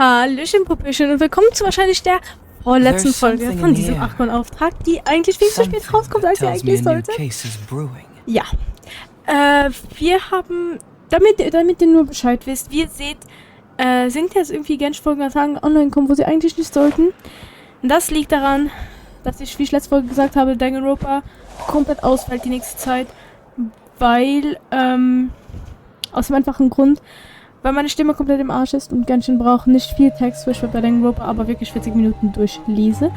Hallöchen, Puppöchen und willkommen zu wahrscheinlich der vorletzten Folge von diesem Archon-Auftrag, die eigentlich viel zu spät rauskommt, als sie eigentlich sollte. Ja. Wir haben, damit ihr nur Bescheid wisst, wie ihr seht, sind jetzt irgendwie Genshin-Folgen an Tagen online kommen, wo sie eigentlich nicht sollten. Das liegt daran, dass ich, wie ich letzte Folge gesagt habe, Danganronpa komplett ausfällt die nächste Zeit, weil, aus dem einfachen Grund, weil meine Stimme komplett im Arsch ist und Genshin braucht nicht viel Text, wo ich bei Danganronpa aber wirklich 40 Minuten durchlese.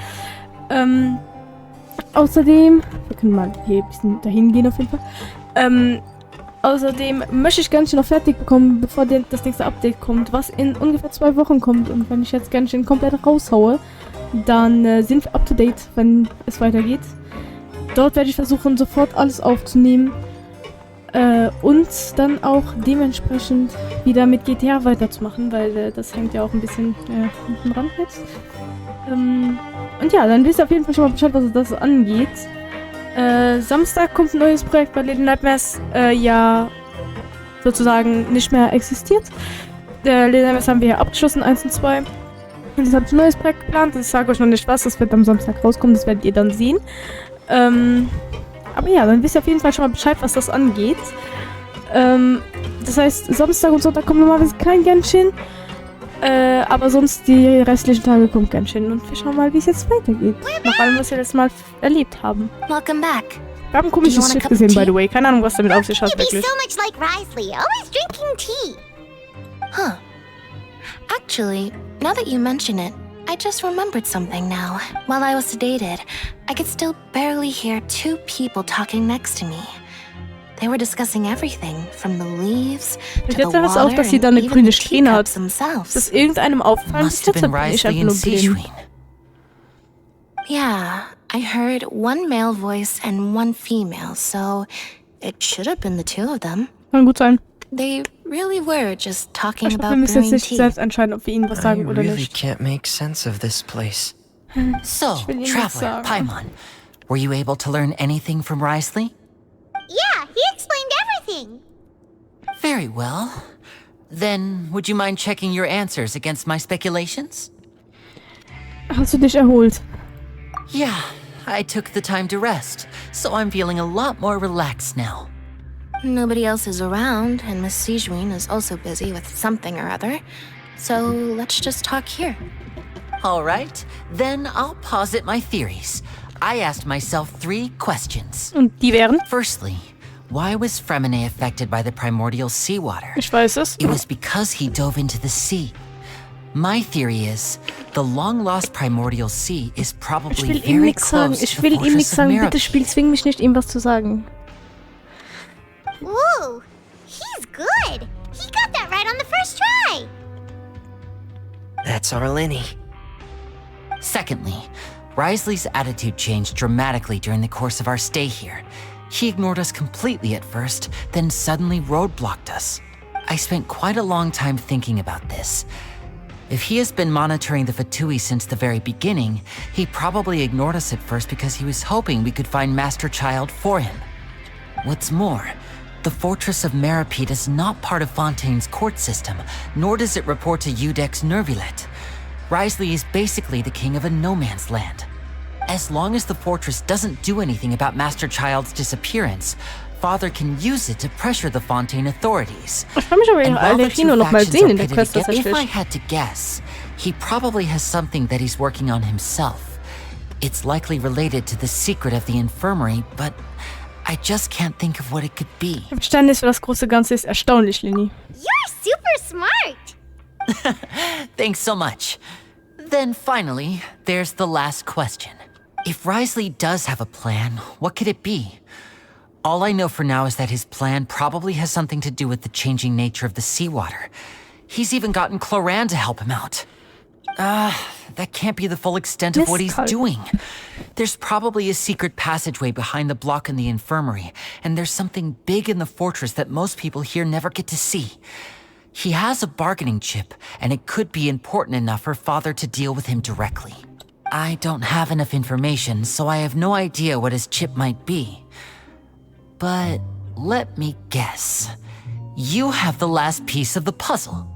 Außerdem, wir können mal hier ein bisschen dahin gehen auf jeden Fall. Außerdem möchte ich Genshin noch fertig bekommen, bevor das nächste Update kommt, was in ungefähr 2 Wochen kommt. Und wenn ich jetzt Genshin komplett raushaue, dann sind wir up to date, wenn es weitergeht. Dort werde ich versuchen, sofort alles aufzunehmen. Und dann auch dementsprechend wieder mit GTA weiterzumachen, weil das hängt ja auch ein bisschen hinten dran jetzt. Und ja, dann wisst ihr auf jeden Fall schon mal Bescheid, was das angeht. Samstag kommt ein neues Projekt bei Lady Nightmares, ja sozusagen nicht mehr existiert. Lady Nightmares haben wir ja abgeschlossen, 1 und 2. Und jetzt habe ich ein neues Projekt geplant, ich sage euch noch nicht was, das wird am Samstag rauskommen, das werdet ihr dann sehen. Aber ja, dann wisst ihr auf jeden Fall schon mal Bescheid, was das angeht. Das heißt, Samstag und Sonntag kommt normalerweise kein Genshin. Aber sonst die restlichen Tage kommt Genshin. Und wir schauen mal, wie es jetzt weitergeht. Nach allem, was wir letztes Mal erlebt haben. Welcome back. Wir haben ein komisches Schiff gesehen, by the way. Keine Ahnung, was damit auf sich hat, wirklich. So much like Risley, always drinking tea. Huh. Actually, now that you mention it, I just remembered something now. While I was sedated, I could still barely hear 2 people talking next to me. They were discussing everything, from the leaves to the water auch, dass sie da eine and grüne even the Strähne hat. teacups themselves. Ist irgendeinem auffallen? Must have been Risley and Seashween. Yeah, I heard 1 male voice and 1 female, so it should have been the 2 of them. Kann gut sein. They really were just talking Wir about müssen jetzt brewing nicht tea. selbst entscheiden, ob wir ihnen was sagen I oder really nicht. can't make sense of this place. So, will Ihnen was Traveler, sagen. Paimon, were you able to learn anything from Risley? Yeah, he explained everything. Very well. Then, would you mind checking your answers against my speculations? Hast du dich erholt? Yeah, I took the time to rest, so I'm feeling a lot more relaxed now. Nobody else is around, and Miss Sejuin is also busy with something or other. So let's just talk here. All right, then I'll posit my theories. I asked myself 3 questions. Und die wären? Firstly, why was Flammen affected by the primordial seawater? Ich weiß es. It was because he dove into the sea. My theory is, the long-lost primordial sea is Ich probably will ihm very nichts sagen. close Ich to will the ihm nichts fortress of sagen. Mehr. Bitte Spiel, zwing mich nicht, ihm was zu sagen. Ooh, he's good. He got that right on the first try. That's our Lenny. Secondly, Risley's attitude changed dramatically during the course of our stay here. He ignored us completely at first, then suddenly roadblocked us. I spent quite a long time thinking about this. If he has been monitoring the Fatui since the very beginning, he probably ignored us at first because he was hoping we could find Master Child for him. What's more, the fortress of Meripede is not part of Fontaine's court system, nor does it report to Udex Nervilet. Risley is basically the king of a no-man's land. As long as the fortress doesn't do anything about Master Child's disappearance, Father can use it to pressure the Fontaine authorities. Ich kann mich aber And while the Alderino two noch mal factions sehen are in der pitted Quest against, if I tatsächlich. had to guess, he probably has something that he's working on himself. It's likely related to the secret of the infirmary, but I just can't think of what it could be. Verständnis für das große Ganze ist erstaunlich, Lini. You're super smart. Thanks so much. Then finally, there's the last question. If Risley does have a plan, what could it be? All I know for now is that his plan probably has something to do with the changing nature of the seawater. He's even gotten Cloran to help him out. That can't be the full extent of what he's Mistkalk. doing. There's probably a secret passageway behind the block in the infirmary, and there's something big in the fortress that most people here never get to see. He has a bargaining chip, and it could be important enough for Father to deal with him directly. I don't have enough information, so I have no idea what his chip might be. But let me guess. You have the last piece of the puzzle.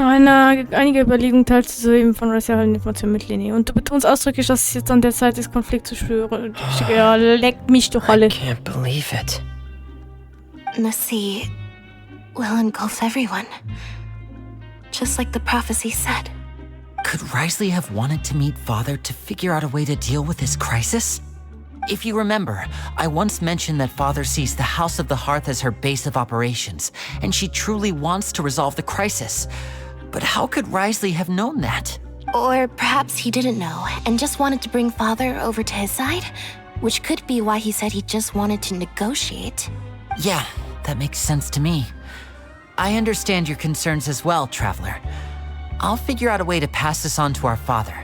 Einige Überlegungen teilst du soeben von racialen Informationen mit Leni. Und du betonst ausdrücklich, dass es jetzt an der Zeit ist, Konflikt zu schwören. Ja, leckt mich doch alle. I can't believe it. The sea will engulf everyone. Just like the prophecy said. Could Risley have wanted to meet Father to figure out a way to deal with this crisis? If you remember, I once mentioned that Father sees the House of the Hearth as her base of operations, and she truly wants to resolve the crisis. But how could Risley have known that? Or perhaps he didn't know and just wanted to bring Father over to his side? Which could be why he said he just wanted to negotiate. Yeah, that makes sense to me. I understand your concerns as well, Traveler. I'll figure out a way to pass this on to our father.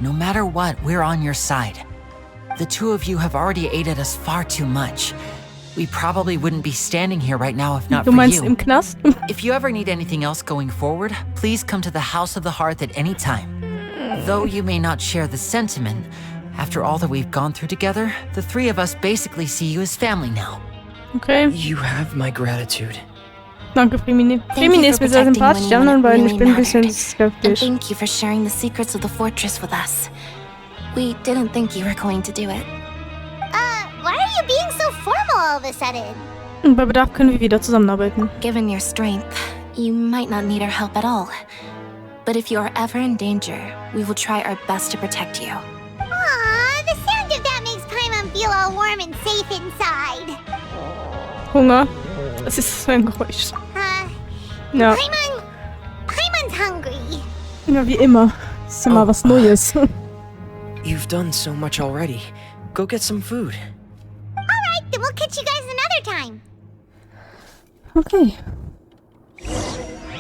No matter what, we're on your side. The two of you have already aided us far too much. We probably wouldn't be standing here right now if not Du for meinst you. im Knast? If you ever need anything else going forward, please come to the House of the Hearth at any time. Though you may not share the sentiment, after all that we've gone through together, the three of us basically see you as family now. Okay. You have my gratitude. Danke, Frimine. Thank you Frimine ist for mir sehr protecting sympathisch, die Winnie anderen when it beiden, ich bin ein bisschen really And skeptisch. thank you for sharing the secrets of the fortress with us. We didn't think you were going to do it. Why are you being so formal all of a sudden? Und bei Bedarf können wir wieder zusammenarbeiten. Given your strength, you might not need our help at all. But if you are ever in danger, we will try our best to protect you. Aw, the sound of that makes Paimon feel all warm and safe inside. Hunger. Das ist so ein Geräusch. Ja, Paimon's hungry. ja wie immer. Das ist immer Oh. was Neues. You've done so much already. Go get some food. Alright, then we'll catch you guys another time. Okay.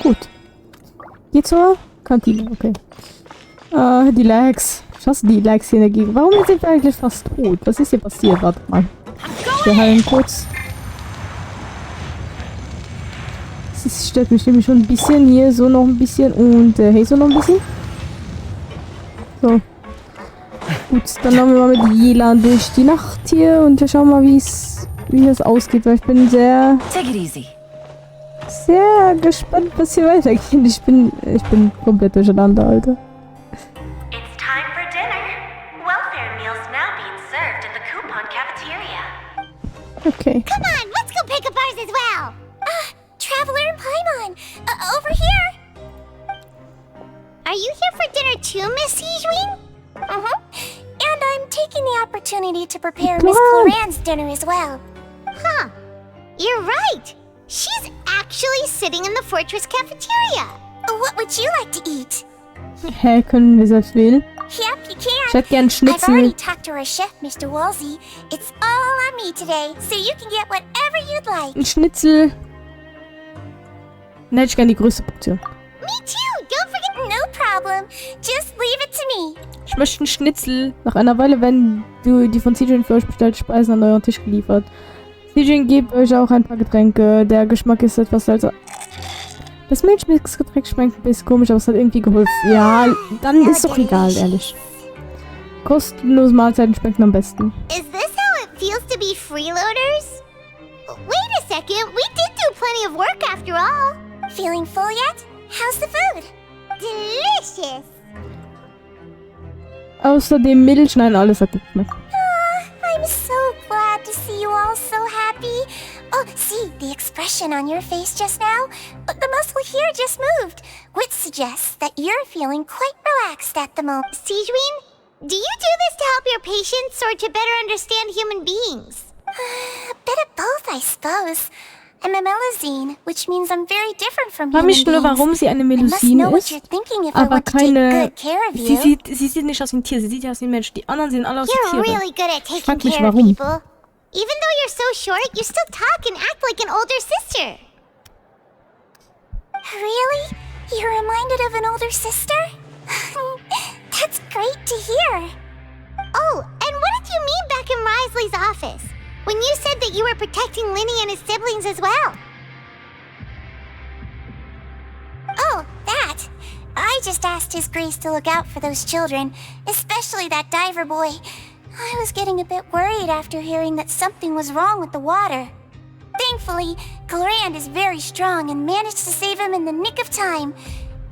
Gut. Geh zur Kantine, okay. Die Lags. Ich hasse die Lags hier in der Gegend. Warum sind wir eigentlich fast tot? Was ist hier passiert? Warte mal. Wir heilen kurz. Das stört mich nämlich schon ein bisschen. Hier so noch ein bisschen und hey so noch ein bisschen. So. Gut, dann laufen wir mal mit Jelan durch die Nacht hier und wir schauen mal, wie es ausgeht, weil ich bin sehr Take it easy. gespannt, was hier weitergeht. Ich bin komplett durcheinander, Alter. It's time for dinner. Welfare meals now being served in the coupon cafeteria. Okay. Come on, let's go pick up ours as well. Traveler and Paimon, over here. Are you here for dinner too, Miss Sijwing? And I'm taking the opportunity to prepare Come Miss on. Cloran's dinner as well. Huh. You're right. She's actually sitting in the fortress cafeteria. What would you like to eat? Hä, können wir selbst wählen? Yep, you Ich can. hätte gern I've already Schnitzel. talked to our chef, Mr. Woolsey. It's all on me today, so you can get whatever you'd like. Ein Schnitzel. Dann hätte ich gern die größte Portion. Me too. Don't forget. No problem. Just leave it to me. Ich möchte einen Schnitzel. Nach einer Weile werden die von Cijin für euch bestellten Speisen an euren Tisch geliefert. Cijin gibt euch auch ein paar Getränke. Der Geschmack ist etwas seltsam. Das Milchmixgetränk schmeckt ein bisschen komisch, aber es hat irgendwie geholfen. Ja, dann ist doch egal, ehrlich. Kostenlose Mahlzeiten schmecken am besten. Is this how it feels to be freeloaders? Wait a second. We did do plenty of work after all. Feeling full yet? How's the food? Delicious. Außerdem Milch, nein, alles hat gut geschmeckt. I'm so glad to see you all so happy. Oh, see, the expression on your face just now? The muscle here just moved, which suggests that you're feeling quite relaxed at the moment. Sijwin, do you do this to help your patients or to better understand human beings? A bit of both, I suppose. I'm a Melusine, which means I'm very different from Ich frage human mich nur, beings. warum sie eine I must Melusine know what ist, you're thinking if I aber want to take keine... good care of you. Sie sieht nicht aus wie ein Tier, sie sieht ja aus wie ein Mensch. Die anderen sehen alle aus wie You're Tiere. really good at taking Frag mich care of warum. people. Even though you're so short, you still talk and act like an older sister. Really? You're reminded of an older sister? That's great to hear. Oh, and what did you mean back in Risley's office? When you said that you were protecting Linny and his siblings as well. Oh, that. I just asked His Grace to look out for those children, especially that diver boy. I was getting a bit worried after hearing that something was wrong with the water. Thankfully, Clorand is very strong and managed to save him in the nick of time.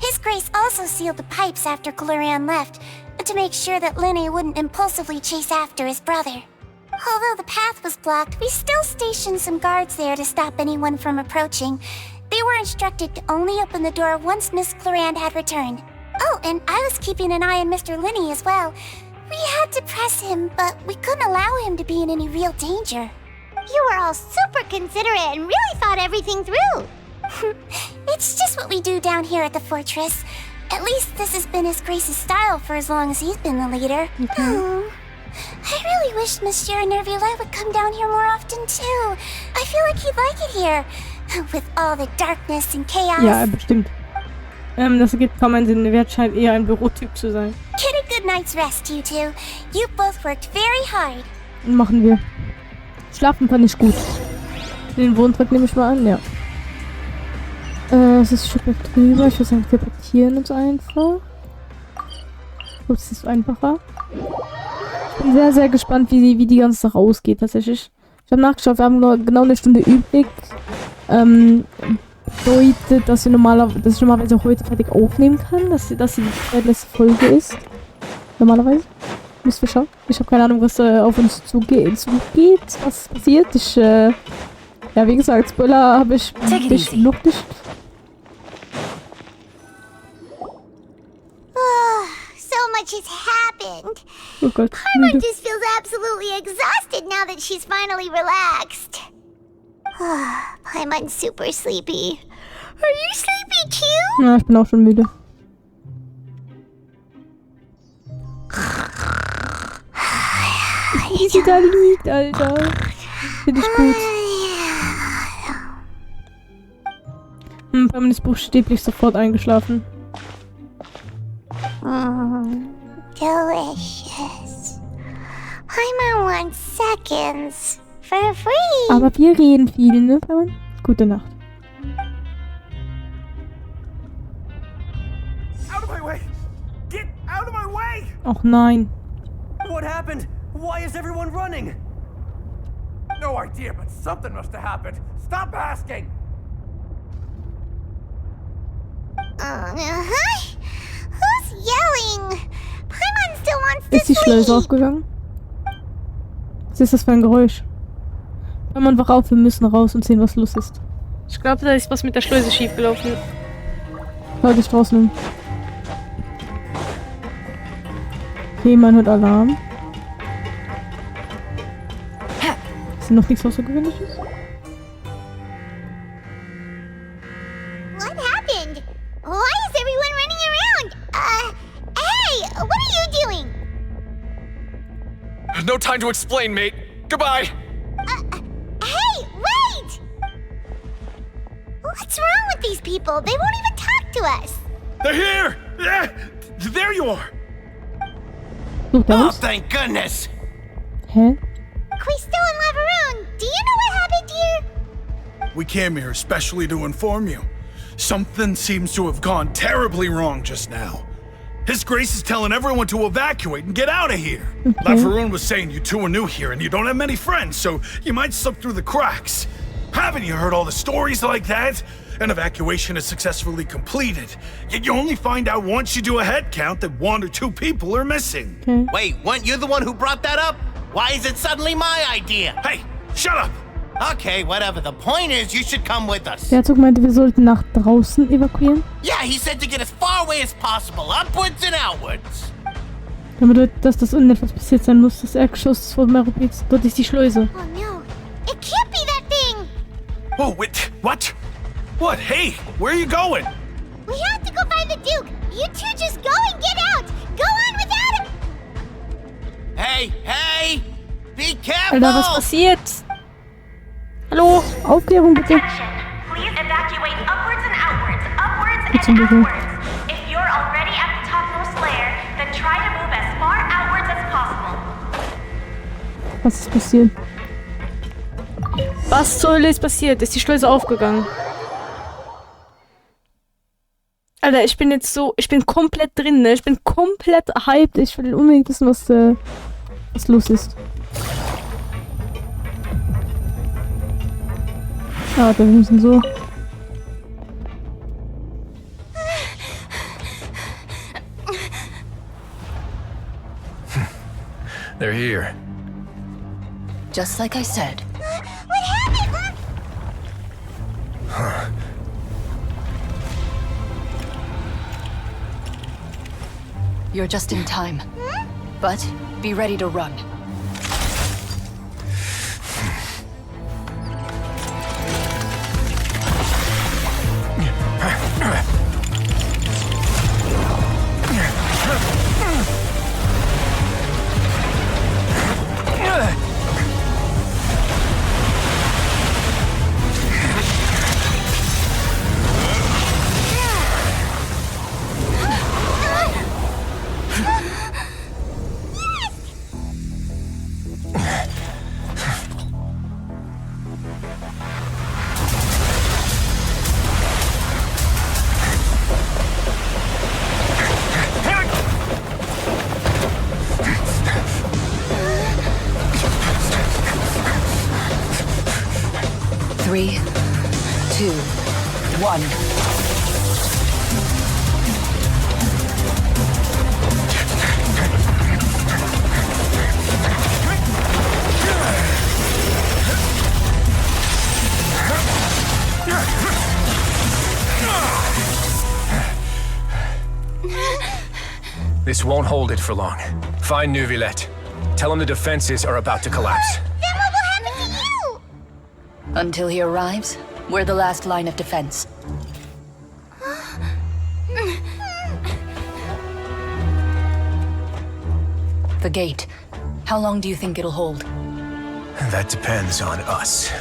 His Grace also sealed the pipes after Galurian left, to make sure that Linne wouldn't impulsively chase after his brother. Although the path was blocked, we still stationed some guards there to stop anyone from approaching. They were instructed to only open the door once Miss Clorand had returned. Oh, and I was keeping an eye on Mr. Linne as well. We had to press him, but we couldn't allow him to be in any real danger. You were all super considerate and really thought everything through. It's just what we do down here at the fortress. At least this has been His Grace's style for as long as he's been the leader. Oh, I really wish Monsieur Nervula would come down here more often too. I feel like he'd like it here. With all the darkness and chaos. Ja, bestimmt. Das ergibt kaum einen Sinn. Wert scheint eher ein Bürotyp zu sein. Get a good night's rest, you two. You both worked very hard. Machen wir. Schlafen fand ich gut. Den Wohntrag nehme ich mal an, ja. Es ist schon gleich drüber. Ich würde sagen, wir parkieren uns einfach. Ups, das ist einfacher. Ich bin sehr, sehr gespannt, wie die ganze Sache ausgeht, tatsächlich. Ich habe nachgeschaut, wir haben nur genau eine Stunde übrig. Bedeutet, dass ich normalerweise heute fertig aufnehmen kann, dass die letzte Folge ist. Normalerweise. Müssen wir schauen. Ich habe keine Ahnung, was auf uns zugeht, was passiert. Ja, wie gesagt, Spoiler habe ich noch nicht. So much has happened. Oh Gott. Paimon just feels absolutely exhausted now that she's finally relaxed. Paimon's super sleepy. Are you sleepy too? Ja, ich bin auch schon müde. Wie sie da liegt, Alter. Finde ich gut. Paimon ist buchstäblich sofort eingeschlafen. Delicious. Paimon wants seconds for free. Aber wir reden viel, ne, Paimon? Gute Nacht. Out of my way! Get out of my way! Och nein. What happened? Why is everyone running? No idea, but something must have happened. Stop asking! Who's yelling? Paimon still wants to Ist die Schleuse sleep. aufgegangen? Was ist das für ein Geräusch? Paimon, wach auf, wir müssen raus und sehen, was los ist. Ich glaube, da ist was mit der Schleuse schiefgelaufen. Hör dich draußen um. Okay, man hört Alarm. Ist noch nichts Außergewöhnliches? What happened? Why is everyone running around? Hey, what are you doing? No time to explain, mate. Goodbye! Hey, wait! What's wrong with these people? They won't even talk to us. They're here! Yeah, there you are! Sucht er was? Thank goodness! Hä? Quisto and Laveroon, do you know what happened here? We came here especially to inform you. Something seems to have gone terribly wrong just now. His Grace is telling everyone to evacuate and get out of here. Laveroon was saying you two are new here and you don't have many friends, so you might slip through the cracks. Haven't you heard all the stories like that? An evacuation is successfully completed, yet you only find out once you do a head count that 1 or 2 people are missing. Okay. Wait, weren't you the one who brought that up? Why is it suddenly my idea? Hey, shut up! Okay, whatever. The point is, you should come with us. Der Herzog meinte, wir sollten nach draußen evakuieren. Yeah, he said to get as far away as possible, upwards and outwards. Das bedeutet, dass das unetwas passiert sein muss. Das Erdgeschoss des Vormerupits. Dort ist die Schleuse. Oh no, it can't be that thing! Oh, wait, what? What? Hey, where are you going? We have to go find the Duke! You two just go and get out! Go on without him! Hey! Be careful! Alter, was passiert? Hallo? Aufklärung bitte. Attention. Please evacuate upwards and outwards, upwards Zum and Büro. outwards. If you're already at the topmost layer, then try to move as far outwards as possible. Was ist passiert? Was zur Hölle ist passiert? Ist die Schleuse aufgegangen? Alter, ich bin komplett drin, ne? Ich bin komplett hyped. Ich will unbedingt wissen, was los ist. Ah, wir müssen so. They're here. Just like I said. What happened? Huh. You're just in time. But be ready to run. Three, 2, 1. This won't hold it for long. Find Neuvillette. Tell him the defenses are about to collapse. Then what will happen to you? Until he arrives, we're the last line of defense. The gate. How long do you think it'll hold? That depends on us.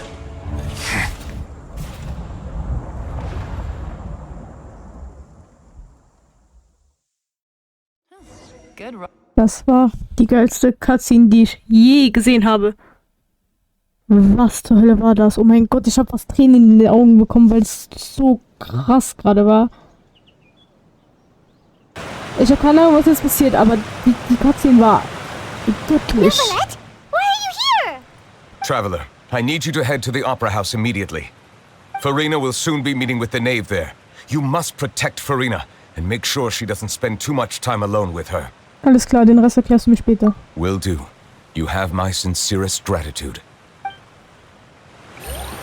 Das war die geilste Cutscene, die ich je gesehen habe. Was zur Hölle war das? Oh mein Gott, ich habe fast Tränen in den Augen bekommen, weil es so krass gerade war. Ich habe keine Ahnung, was jetzt passiert, aber die Cutscene war göttlich. Neuvillette? Why are you here? Traveler, I need you to head to the Opera House immediately. Farina will soon be meeting with the knave there. You must protect Farina and make sure she doesn't spend too much time alone with her. Alles klar, den Rest erklärst du mir später. Will do. You have my sincerest gratitude.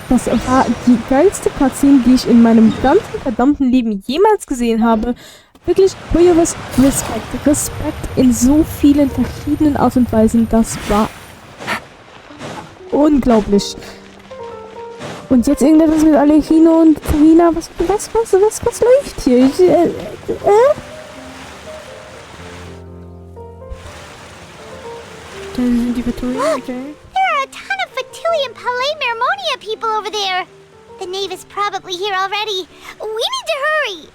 Das war die geilste Cutscene, die ich in meinem ganzen verdammten Leben jemals gesehen habe. Wirklich höheres Respekt. Respekt in so vielen verschiedenen Art und Weisen. Das war unglaublich. Und jetzt irgendetwas mit Alejino und Farina. Was läuft hier? Da sind die Victoria, okay. There are a ton of Fatui Palais Mermonia people over there. The knave is probably here already. We need to hurry.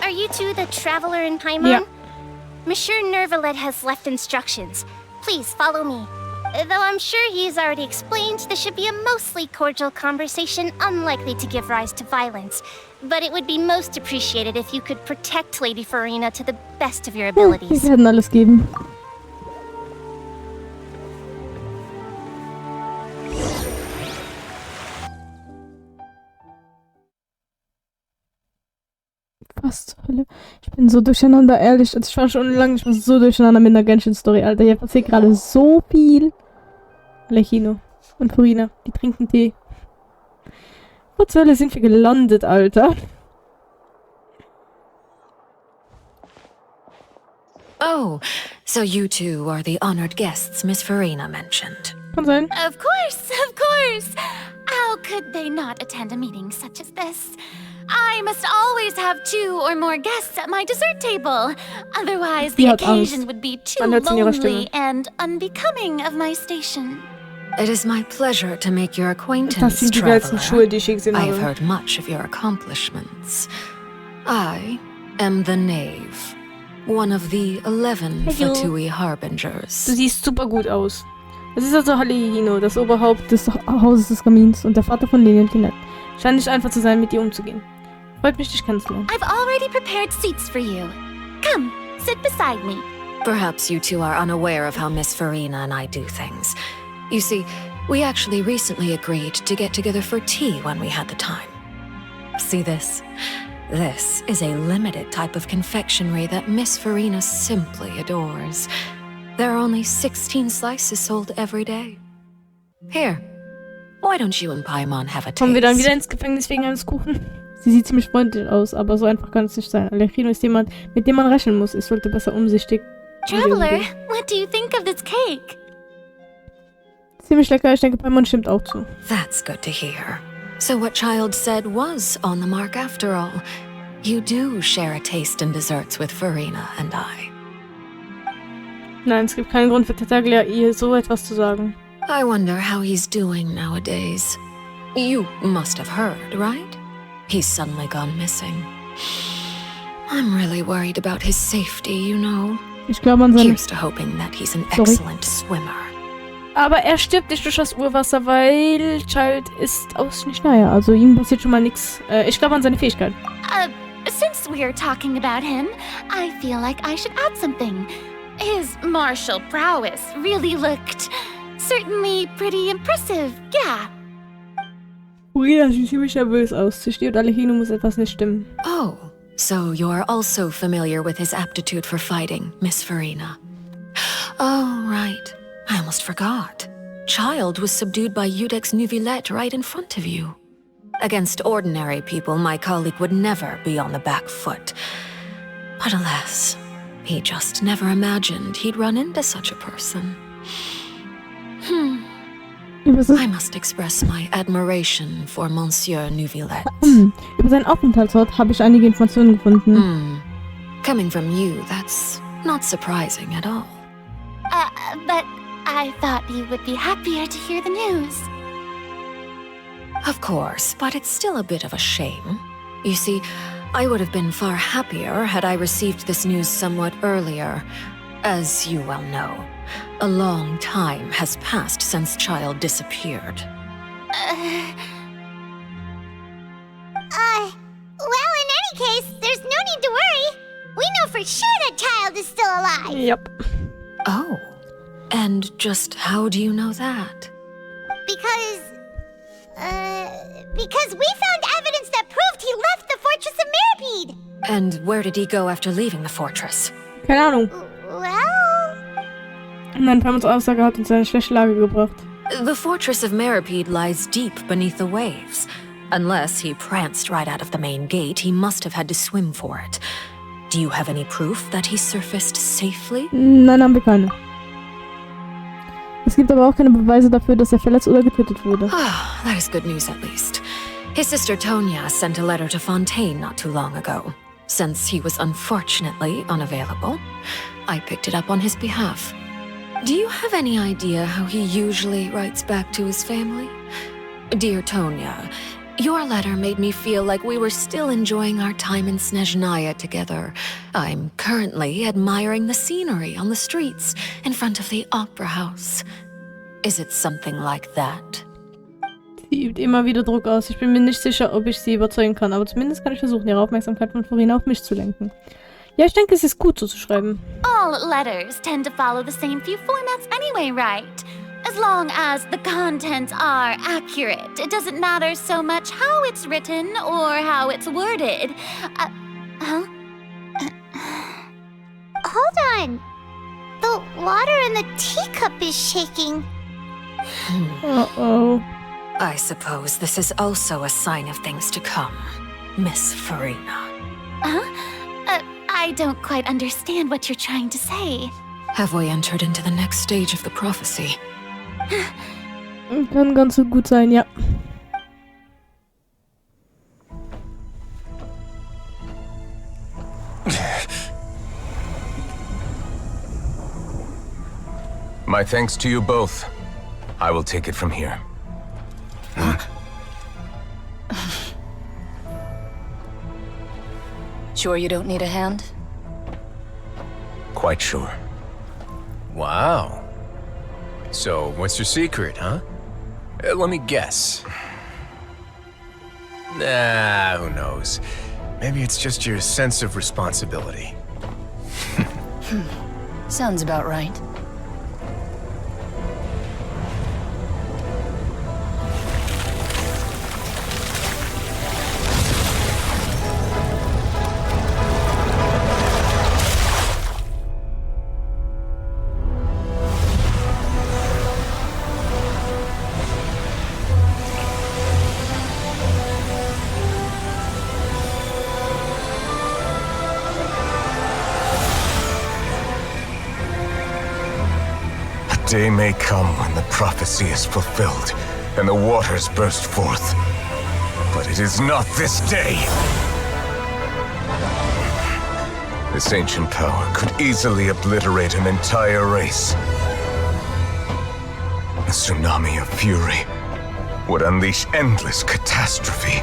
Are you two the traveler in Paimon? Yeah. Monsieur Neuvillette has left instructions. Please follow me. Though I'm sure he's already explained, this should be a mostly cordial conversation, unlikely to give rise to violence. But it would be most appreciated if you could protect Lady Farina to the best of your abilities. Wir werden alles geben. Was zur Hölle? Ich bin so durcheinander, ehrlich. Ich war schon lange nicht mehr so durcheinander mit einer Genshin-Story, Alter. Hier passiert gerade so viel. Alejino und Farina, die trinken Tee. Wo zur Hölle sind wir gelandet, Alter? Oh, so you two are the honored guests Miss Farina mentioned. Kann sein. Of course, of course. How could they not attend a meeting such as this? I must always have 2 or more guests at my dessert table. Otherwise, the occasion would be too lonely and unbecoming of my station. It is my pleasure to make your acquaintance, traveler. I have heard much of your accomplishments. I am the knave, one of the 11 Fatui Harbingers. Du siehst super gut aus. Es ist also Alejino, das Oberhaupt des Hauses des Kamins und der Vater von Leni und Lynette. Scheint nicht einfach zu sein, mit dir umzugehen. Freut mich, dich kennenzulernen. I've already prepared seats for you. Come, sit beside me. Perhaps you two are unaware of how Miss Farina and I do things. You see, we actually recently agreed to get together for tea when we had the time. See this? This is a limited type of confectionery that Miss Farina simply adores. There are only 16 slices sold every day. Here, why don't you and Paimon have a taste? Kommen wir dann wieder ins Gefängnis wegen eines Kuchen? Sie sieht ziemlich freundlich aus, aber so einfach kann es nicht sein. Alecchino ist jemand, mit dem man rechnen muss. Ich sollte besser umsichtig. Traveler, what do you think of this cake? Ziemlich lecker, ich denke, Paimon stimmt auch zu. That's good to hear. So what Child said was on the mark after all. You do share a taste in desserts with Farina and I. Nein, es gibt keinen Grund für Tartaglia, ihr so etwas zu sagen. I wonder how he's doing nowadays. You must have heard, right? He's suddenly gone missing. I'm really worried about his safety, you know. Ich glaube an seine... Here's to hoping that he's an excellent swimmer. Aber er stirbt nicht durch das Urwasser, weil Child ist aus Schnee. Also ihm passiert schon mal nichts. Ich glaube an seine Fähigkeit. Since we're talking about him, I feel like I should add something. His martial prowess really looked certainly pretty impressive, yeah. Farina sieht ziemlich nervös aus. Sie steht und Alecchino muss etwas nicht stimmen. Oh, so you're also familiar with his aptitude for fighting, Miss Farina. Oh, right. I almost forgot. Child was subdued by Iudex Neuvillette right in front of you. Against ordinary people, my colleague would never be on the back foot. But alas, he just never imagined he'd run into such a person. I must express my admiration for Monsieur Neuvillette. Über seinen Aufenthaltsort habe ich einige Informationen gefunden. Coming from you, that's not surprising at all. But I thought you would be happier to hear the news. Of course, but it's still a bit of a shame. You see, I would have been far happier had I received this news somewhat earlier. As you well know, a long time has passed since Child disappeared. Well, in any case, there's no need to worry. We know for sure that Child is still alive. Yep. Oh, and just how do you know that? Because we found evidence that proved he left the Fortress of Meripede. And where did he go after leaving the fortress? Keine Ahnung. Well... Nein, Paimons Aussage hat uns in eine schlechte Lage gebracht. The Fortress of Meripede lies deep beneath the waves. Unless he pranced right out of the main gate, he must have had to swim for it. Do you have any proof that he surfaced safely? Nein, haben wir keine. Es gibt aber auch keine Beweise dafür, dass er verletzt oder getötet wurde. Ah, that is good news at least. His sister Tonya sent a letter to Fontaine not too long ago. Since he was unfortunately unavailable, I picked it up on his behalf. Do you have any idea how he usually writes back to his family? Dear Tonya, your letter made me feel like we were still enjoying our time in Snezhnaya together. I'm currently admiring the scenery on the streets in front of the opera house. Is it something like that? Sie übt immer wieder Druck aus. Ich bin mir nicht sicher, ob ich sie überzeugen kann, aber zumindest kann ich versuchen, ihre Aufmerksamkeit von Farina auf mich zu lenken. Ja, ich denke, es ist gut, so zu schreiben. All letters tend to follow the same few formats anyway, right? As long as the contents are accurate, it doesn't matter so much how it's written or how it's worded. Hold on. The water in the teacup is shaking. Uh-oh. I suppose this is also a sign of things to come, Miss Farina. I don't quite understand what you're trying to say. Have we entered into the next stage of the prophecy? Kann ganz so gut sein, ja. My thanks to you both. I will take it from here. Sure you don't need a hand? Quite sure. Wow. So, what's your secret, huh? Let me guess. Nah, who knows? Maybe it's just your sense of responsibility. Sounds about right. day may come when the prophecy is fulfilled and the waters burst forth. But it is not this day. This ancient power could easily obliterate an entire race. A tsunami of fury would unleash endless catastrophe.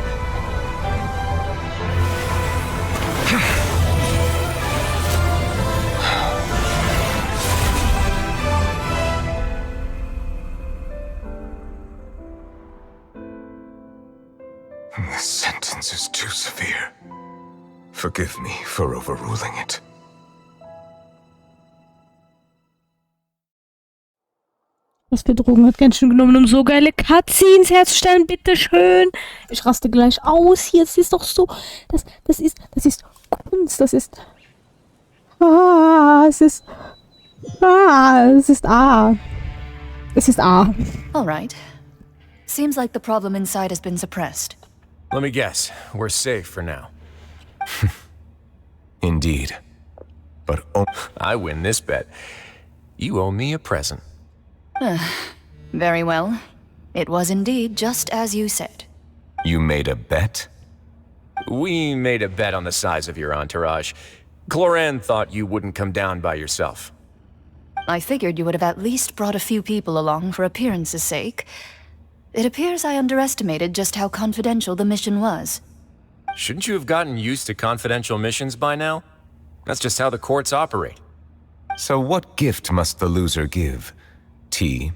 This sentence is too severe. Forgive me for overruling it. Was für Drogen hat Genshin genommen, um so geile Cutscenes herzustellen? Bitteschön. Ich raste gleich aus hier. Es ist doch so. Das ist Kunst. Das ist. Es ist. Es ist A. Es ist A. All right. Seems like the problem inside has been suppressed. Let me guess. We're safe for now. Indeed. But I win this bet. You owe me a present. Very well. It was indeed just as you said. You made a bet? We made a bet on the size of your entourage. Cloran thought you wouldn't come down by yourself. I figured you would have at least brought a few people along for appearance's sake. It appears I underestimated just how confidential the mission was. Shouldn't you have gotten used to confidential missions by now? That's just how the courts operate. So what gift must the loser give? Tea?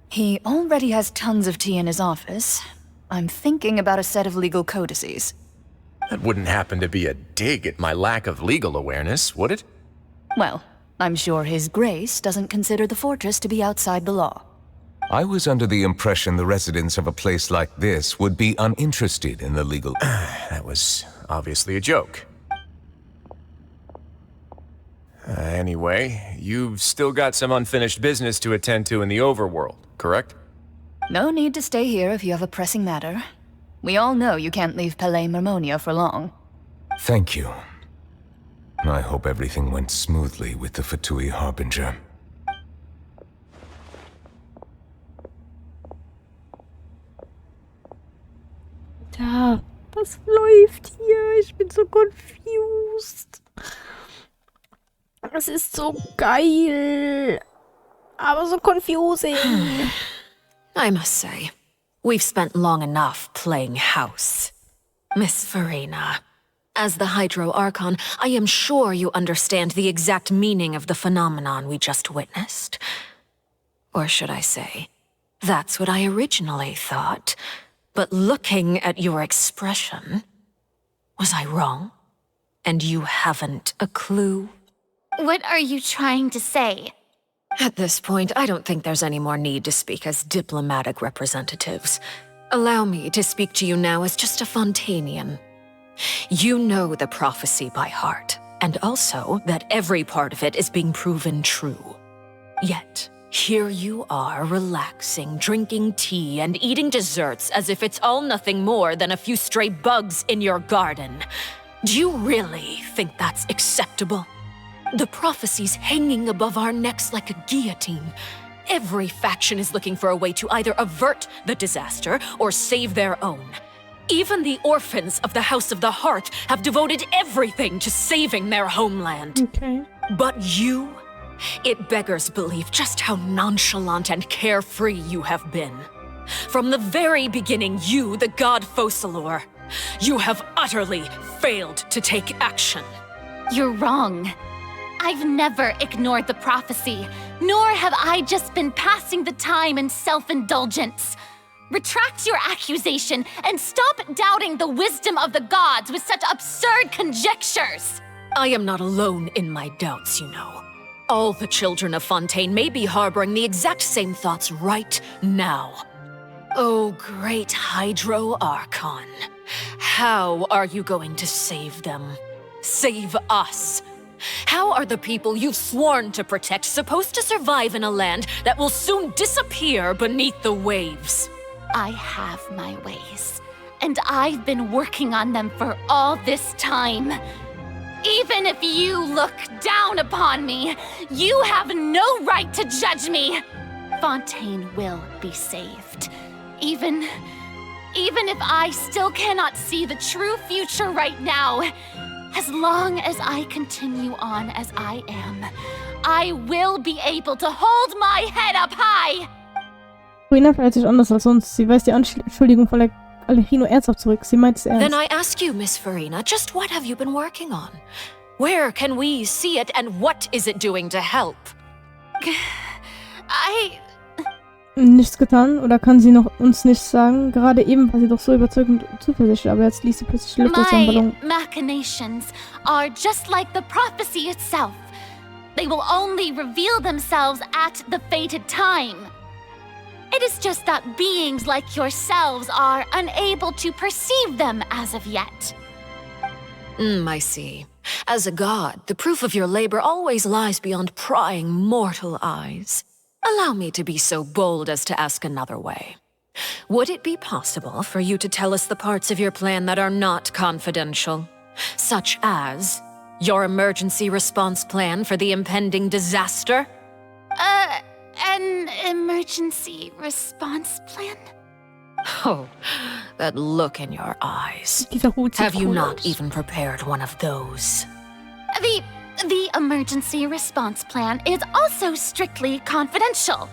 He already has tons of tea in his office. I'm thinking about a set of legal codices. That wouldn't happen to be a dig at my lack of legal awareness, would it? Well, I'm sure His Grace doesn't consider the fortress to be outside the law. I was under the impression the residents of a place like this would be uninterested in the legal... That was obviously a joke. Anyway, you've still got some unfinished business to attend to in the overworld, correct? No need to stay here if you have a pressing matter. We all know you can't leave Palais Marmonia for long. Thank you. I hope everything went smoothly with the Fatui Harbinger. Da, was läuft hier? Ich bin so confused. Es ist so geil, aber so confusing. I must say, we've spent long enough playing house. Miss Farina, as the Hydro Archon, I am sure you understand the exact meaning of the phenomenon we just witnessed. Or should I say, that's what I originally thought. But looking at your expression, was I wrong? And you haven't a clue? What are you trying to say? At this point, I don't think there's any more need to speak as diplomatic representatives. Allow me to speak to you now as just a Fontanian. You know the prophecy by heart, and also that every part of it is being proven true. Yet, here you are, relaxing, drinking tea, and eating desserts as if it's all nothing more than a few stray bugs in your garden. Do you really think that's acceptable? The prophecy's hanging above our necks like a guillotine. Every faction is looking for a way to either avert the disaster or save their own. Even the orphans of the House of the Heart have devoted everything to saving their homeland. Okay. But you? It beggars belief just how nonchalant and carefree you have been. From the very beginning, you, the god Focalor, you have utterly failed to take action. You're wrong. I've never ignored the prophecy, nor have I just been passing the time in self-indulgence. Retract your accusation and stop doubting the wisdom of the gods with such absurd conjectures. I am not alone in my doubts, you know. All the children of Fontaine may be harboring the exact same thoughts right now. Oh, great Hydro Archon. How are you going to save them? Save us? How are the people you've sworn to protect supposed to survive in a land that will soon disappear beneath the waves? I have my ways, and I've been working on them for all this time. Even if you look down upon me, you have no right to judge me. Fontaine will be saved. Even if I still cannot see the true future right now, as long as I continue on as I am, I will be able to hold my head up high. Furina verhält sich anders als sonst. Sie weist die Anschuldigung von Alejino ernsthaft zurück. Sie meint es ernst. Then I ask you, Miss Furina, just what have you been working on? Where can we see it, and what is it doing to help? Nichts getan? Oder kann sie noch uns nichts sagen? Gerade eben war sie doch so überzeugend und zuversichtlich, aber jetzt ließ sie plötzlich Luft aus ihrem Ballon. My machinations are just like the prophecy itself. They will only reveal themselves at the fated time. It is just that beings like yourselves are unable to perceive them as of yet. I see. As a god, the proof of your labor always lies beyond prying mortal eyes. Allow me to be so bold as to ask another way. Would it be possible for you to tell us the parts of your plan that are not confidential? Such as your emergency response plan for the impending disaster? An emergency response plan? Oh, that look in your eyes. Have you not even prepared one of those? The emergency response plan is also strictly confidential.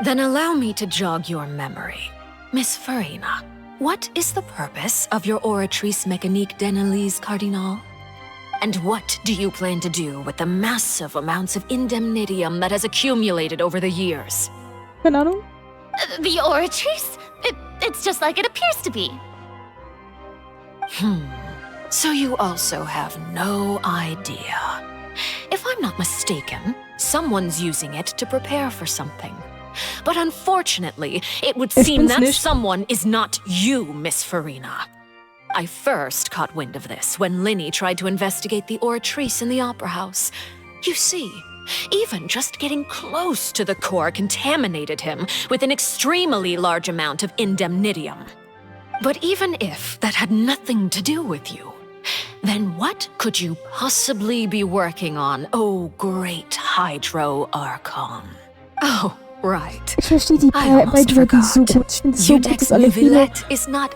Then allow me to jog your memory. Miss Furina, what is the purpose of your oratrice mécanique d'analyse cardinal? And what do you plan to do with the massive amounts of indemnitium that has accumulated over the years? Keine Ahnung. The oratrice? It's just like it appears to be. So you also have no idea. If I'm not mistaken, someone's using it to prepare for something. But unfortunately, it would seem that someone is not you, Miss Furina. I first caught wind of this when Linny tried to investigate the oratrice in the opera house. You see, even just getting close to the core contaminated him with an extremely large amount of indemnitium. But even if that had nothing to do with you, then what could you possibly be working on, oh great Hydro Archon? Oh, right. Ich verstehe die Beiträge so gut. Ich finde es so gut, dass Alejino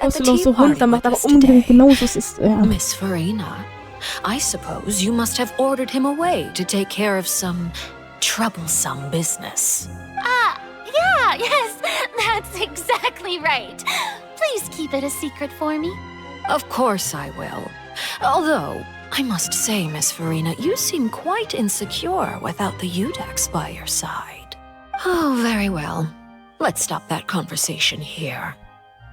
außerlos so runtermacht, aber umgedreht genauso ist er. Miss Furina, I suppose you must have ordered him away to take care of some troublesome business. Yes, that's exactly right. Please keep it a secret for me. Of course I will. Although, I must say, Miss Furina, you seem quite insecure without the Udex by your side. Oh, very well. Let's stop that conversation here.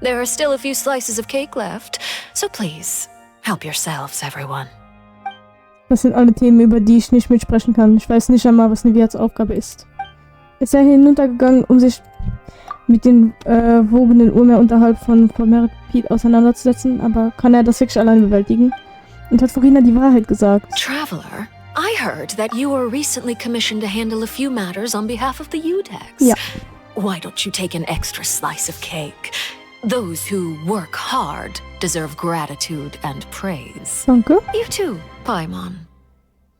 There are still a few slices of cake left, so please, help yourselves, everyone. Das sind alle Themen, über die ich nicht mitsprechen kann. Ich weiß nicht einmal, was Neviats Aufgabe ist. Er sei hinuntergegangen, um sich mit den wogenden Urmeer unterhalb von Merpid auseinanderzusetzen, aber kann er das wirklich alleine bewältigen? Und hat Furina die Wahrheit gesagt? Traveler, I heard that you were recently commissioned to handle a few matters on behalf of the Udex. Ja. Why don't you take an extra slice of cake? Those who work hard deserve gratitude and praise. Danke. You too, Paimon.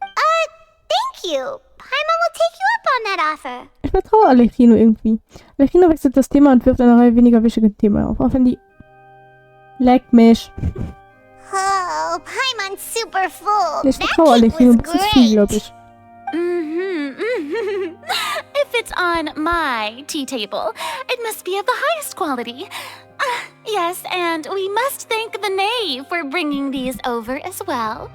Thank you. Paimon will take you up on that offer. Ich vertraue Alejino irgendwie. Alejino wechselt das Thema und wirft eine Reihe weniger wichtige Themen auf. Auch wenn die... Leck mich. Oh, Paimon's super full. Ich vertraue Alejino ein bisschen viel, glaube ich. If it's on my tea table, it must be of the highest quality. Yes, and we must thank the knave for bringing these over as well.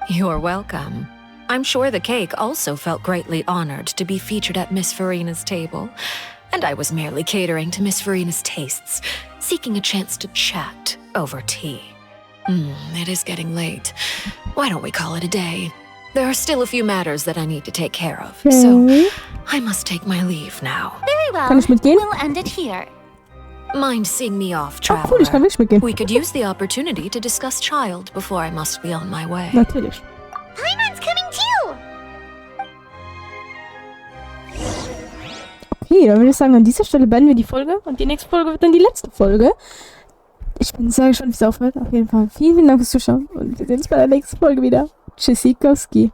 You're welcome. I'm sure the cake also felt greatly honored to be featured at Miss Furina's table. And I was merely catering to Miss Furina's tastes, seeking a chance to chat over tea. It is getting late. Why don't we call it a day? There are still a few matters that I need to take care of, so I must take my leave now. Very well. Kann ich mitgehen? We'll end it here. Mind seeing me off, Traveler? Cool, ich kann wirklich mitgehen. We could use the opportunity to discuss Child before I must be on my way. Natürlich. Paimon's coming too. Okay, dann würde ich sagen, an dieser Stelle beenden wir die Folge und die nächste Folge wird dann die letzte Folge. Ich bin sehr gespannt, wie es aufhört. Auf jeden Fall vielen Dank fürs Zuschauen und wir sehen uns bei der nächsten Folge wieder. Tschüssikowski.